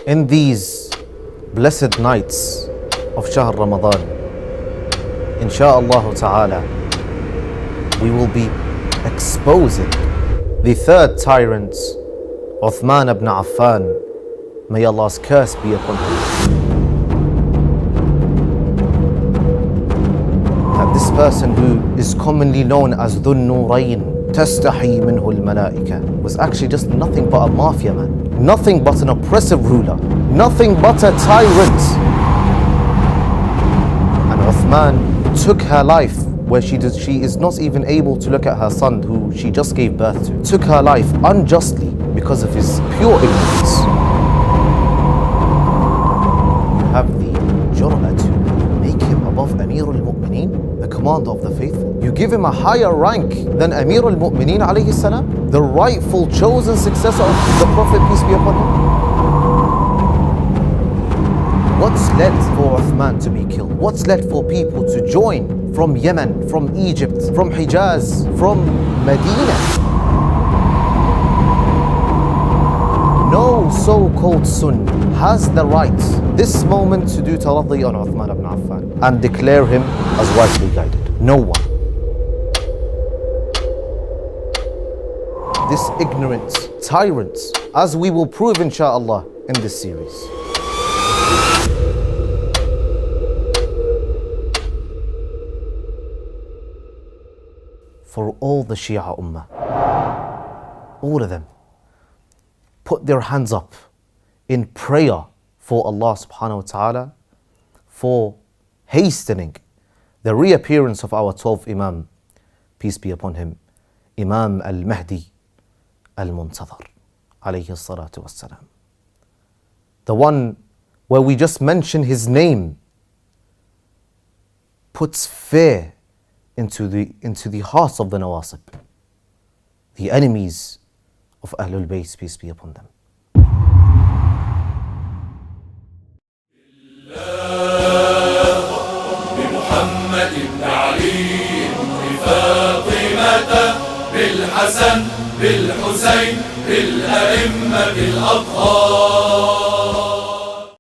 In these blessed nights of Shahr Ramadan, insha'Allah ta'ala, we will be exposing the third tyrant, Uthman ibn Affan. May Allah's curse be upon him. That this person who is commonly known as ذُو-النُّورَيْن تَسْتَحِي مِنْهُ الْمَلَائِكَةِ was actually just nothing but a mafia man, nothing but an oppressive ruler, nothing but a tyrant. And Uthman took her life where she is not even able to look at her son who she just gave birth to. Took her life unjustly because of his pure ignorance. You have the jur'ah to make him above Amir al-Mu'mineen, the commander of the faithful. You give him a higher rank than Amir al-Mu'mineen alayhi salam, the rightful chosen successor of the Prophet, peace be upon him. What's led for Uthman to be killed? What's led for people to join from Yemen, from Egypt, from Hijaz, from Medina? No so-called Sunni has the right this moment to do taraddi on Uthman ibn Affan and declare him as wisely guided. No one. This ignorant tyrant, as we will prove insha'Allah in this series. For all the Shia Ummah, all of them, put their hands up in prayer for Allah subhanahu wa ta'ala for hastening the reappearance of our 12th Imam, peace be upon him, Imam al-Mahdi al-Muntazar, alayhi salatu wassalam. The one where we just mention his name puts fear into the hearts of the Nawasib, the enemies of Ahlul Bayt, peace be upon them. بمحمد بن علي بفاطمة بالحسن بالحسين بالأئمة الأطهار.